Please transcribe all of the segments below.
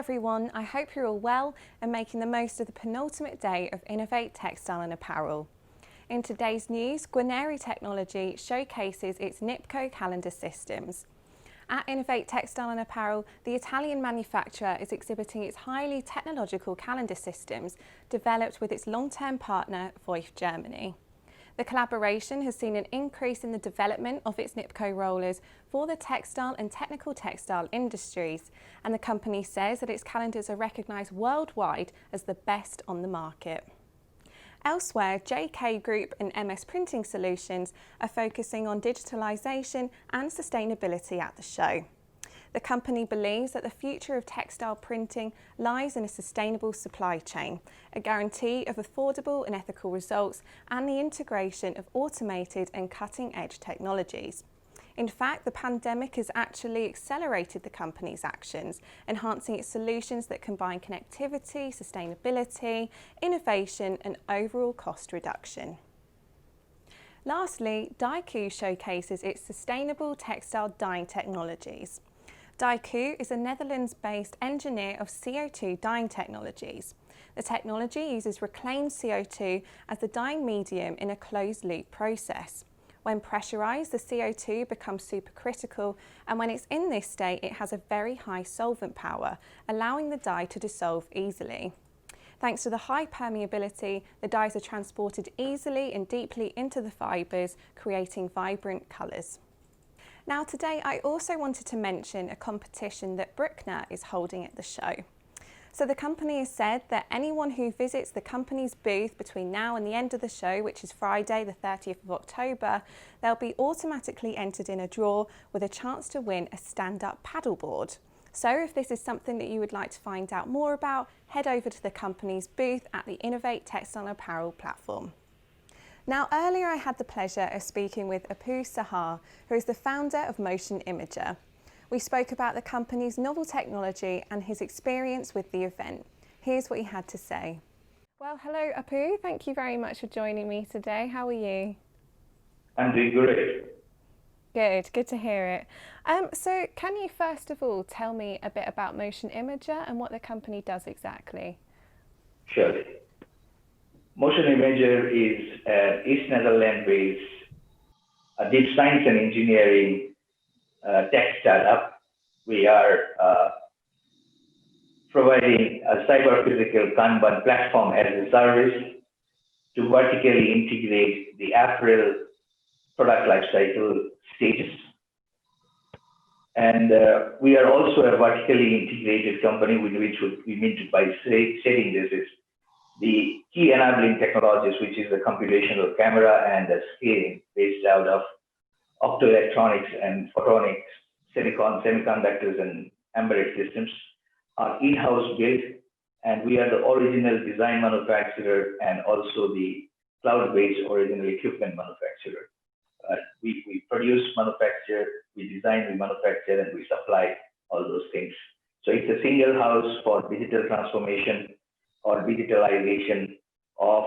everyone, I hope you're all well and making the most of the penultimate day of Innovate Textile and Apparel. In today's news, Guarneri Technology showcases its DyeCoo calendar systems. At Innovate Textile and Apparel, the Italian manufacturer is exhibiting its highly technological calendar systems developed with its long-term partner, Voith Germany. The collaboration has seen an increase in the development of its DyeCoo rollers for the textile and technical textile industries, and the company says that its calendars are recognised worldwide as the best on the market. Elsewhere, JK Group and MS Printing Solutions are focusing on digitalisation and sustainability at the show. The company believes that the future of textile printing lies in a sustainable supply chain, a guarantee of affordable and ethical results, and the integration of automated and cutting-edge technologies. In fact, the pandemic has actually accelerated the company's actions, enhancing its solutions that combine connectivity, sustainability, innovation, and overall cost reduction. Lastly, DyeCoo showcases its sustainable textile dyeing technologies. DyeCoo is a Netherlands-based engineer of CO2 dyeing technologies. The technology uses reclaimed CO2 as the dyeing medium in a closed-loop process. When pressurised, the CO2 becomes supercritical, and when it's in this state, it has a very high solvent power, allowing the dye to dissolve easily. Thanks to the high permeability, the dyes are transported easily and deeply into the fibres, creating vibrant colours. Now today I also wanted to mention a competition that Bruckner is holding at the show. So the company has said that anyone who visits the company's booth between now and the end of the show, which is Friday the 30th of October, they'll be automatically entered in a draw with a chance to win a stand-up paddleboard. So if this is something that you would like to find out more about, head over to the company's booth at the Innovate Textile Apparel platform. Now, earlier I had the pleasure of speaking with Apu Sahar, who is the founder of Motion Imager. We spoke about the company's novel technology and his experience with the event. Here's what he had to say. Well, hello Apu, thank you very much for joining me today. How are you? I'm doing great. Good to hear it. So can you first of all tell me a bit about Motion Imager and what the company does exactly? Sure. Motion Imager is an East Netherlands-based deep science and engineering tech startup. We are providing a cyber-physical Kanban platform as a service to vertically integrate the apparel product lifecycle stages. And we are also a vertically integrated company, with which we mean by saying this is the key enabling technologies, which is the computational camera and the scaling based out of optoelectronics and photonics, semiconductors and embedded systems, are in-house built, and we are the original design manufacturer and also the cloud-based original equipment manufacturer. We produce, manufacture, we design, we manufacture, and we supply all those things. So it's a single house for digital transformation or digitalization of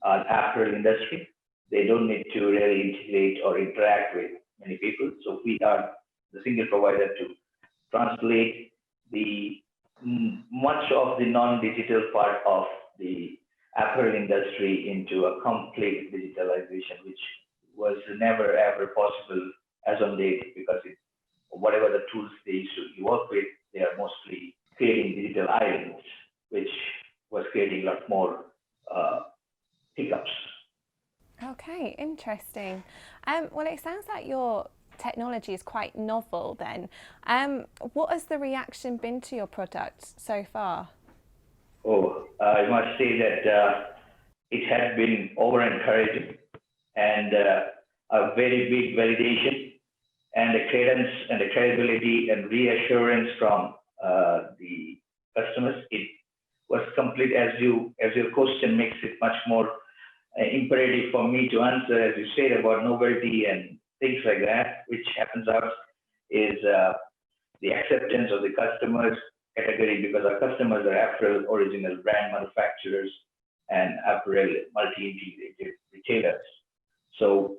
an apparel industry. They don't need to really integrate or interact with many people. So we are the single provider to translate the much of the non-digital part of the apparel industry into a complete digitalization, which was never ever possible as on date, because whatever the tools they used to work with, they are mostly creating digital islands, which was creating a lot more hiccups. Okay, interesting. Well, it sounds like your technology is quite novel then. What has the reaction been to your product so far? Oh, I must say that it has been over-encouraging and a very big validation, and the credence and the credibility and reassurance from the customers. It was complete, as your question makes it much more imperative for me to answer, as you said, about novelty and things like that, which happens out is the acceptance of the customers category, because our customers are apparel original brand manufacturers and apparel multi-integrated retailers. So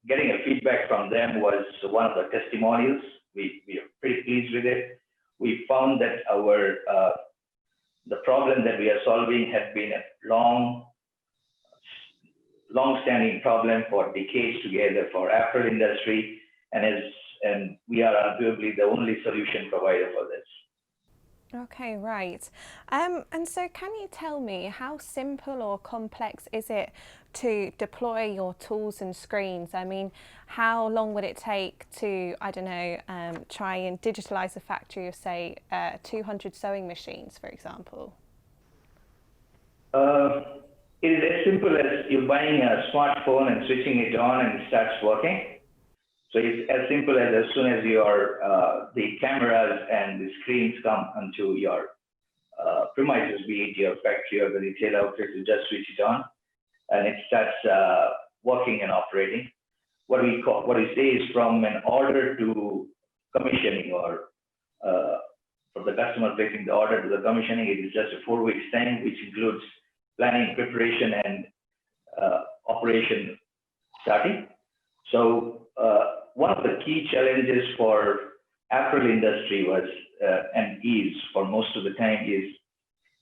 getting a feedback from them was one of the testimonials. We are pretty pleased with it. we found that the problem that we are solving had been a long-standing problem for decades together for apparel industry, and we are arguably the only solution provider for this. Okay, right. And so can you tell me how simple or complex is it to deploy your tools and screens? I mean, how long would it take to, I don't know, try and digitalize a factory of, say, 200 sewing machines, for example? It is as simple as you buying a smartphone and switching it on and it starts working. So it's as simple as soon as the cameras and the screens come onto your premises, be it your factory or the retail outlet, you just switch it on and it starts working and operating. What we say is from an order to commissioning, or from the customer placing the order to the commissioning, it is just a 4 weeks time, which includes planning, preparation, and operation starting. So one of the key challenges for apparel industry was and is for most of the time is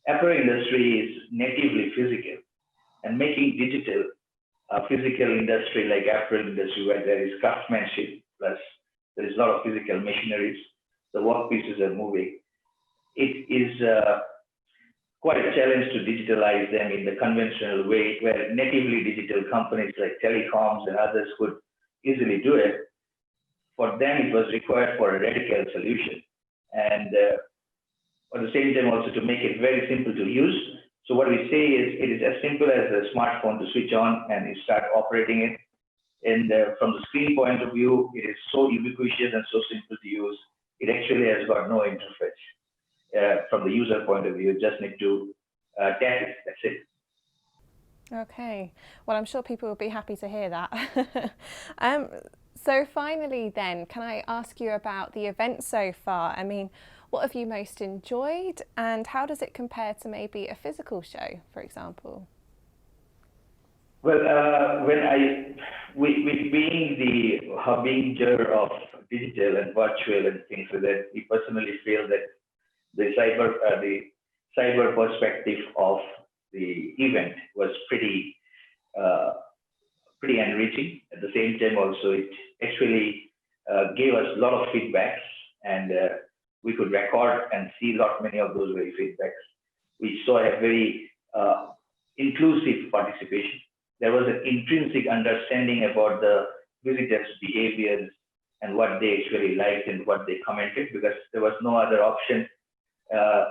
apparel industry is natively physical, and making digital physical industry like apparel industry, where there is craftsmanship plus there is a lot of physical machineries, the work pieces are moving. It is quite a challenge to digitalize them in the conventional way, where natively digital companies like telecoms and others could easily do it. For them, it was required for a radical solution, and at the same time also to make it very simple to use. So what we say is it is as simple as a smartphone to switch on and you start operating it. And from the screen point of view, it is so ubiquitous and so simple to use. It actually has got no interface. From the user point of view, you just need to tap it, that's it. Okay, well, I'm sure people will be happy to hear that. So finally then, can I ask you about the event so far? I mean, what have you most enjoyed, and how does it compare to maybe a physical show, for example? Well, with being the harbinger of digital and virtual and things like that, we personally feel that the cyber perspective of the event was pretty enriching. At the same time, also it actually gave us a lot of feedbacks, and we could record and see many of those very feedbacks. We saw a very inclusive participation. There was an intrinsic understanding about the visitors' behaviors and what they actually liked and what they commented, because there was no other option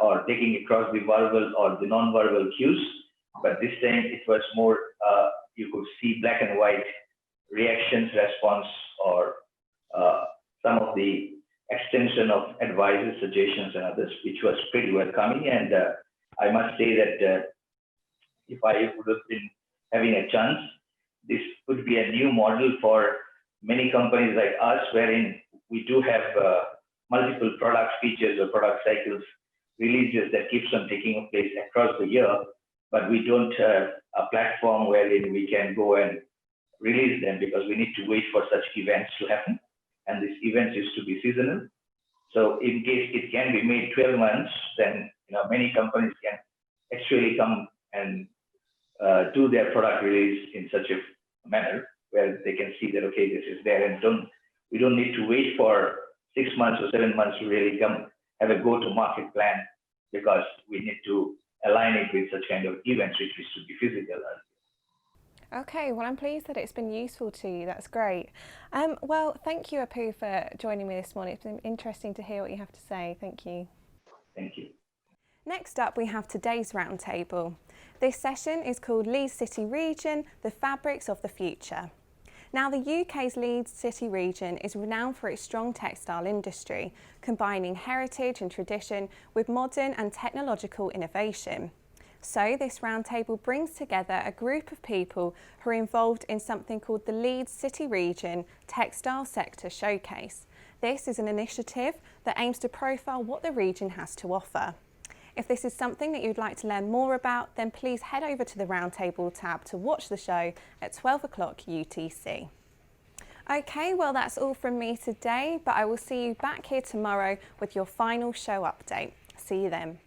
or taking across the verbal or the non-verbal cues. But this time it was more, you could see black and white reactions, response, or some of the extension of advices, suggestions, and others, which was pretty welcoming. And I must say that if I would have been having a chance, this could be a new model for many companies like us, wherein we do have multiple product features or product cycles releases that keeps on taking place across the year, but we don't have a platform wherein we can go and release them, because we need to wait for such events to happen, and these events used to be seasonal. So in case it can be made 12 months, then many companies can actually come and do their product release in such a manner where they can see that, okay, this is there, and we don't need to wait for 6 months or 7 months to really come have a go-to-market plan, because we need to align it with such kind of events which used to be physical. Okay, well, I'm pleased that it's been useful to you. That's great. Well, thank you, Apu, for joining me this morning. It's been interesting to hear what you have to say. Thank you. Thank you. Next up, we have today's roundtable. This session is called Leeds City Region, the Fabrics of the Future. Now, the UK's Leeds City region is renowned for its strong textile industry, combining heritage and tradition with modern and technological innovation. So this roundtable brings together a group of people who are involved in something called the Leeds City Region Textile Sector Showcase. This is an initiative that aims to profile what the region has to offer. If this is something that you'd like to learn more about, then please head over to the Roundtable tab to watch the show at 12 o'clock UTC. Okay, well that's all from me today, but I will see you back here tomorrow with your final show update. See you then.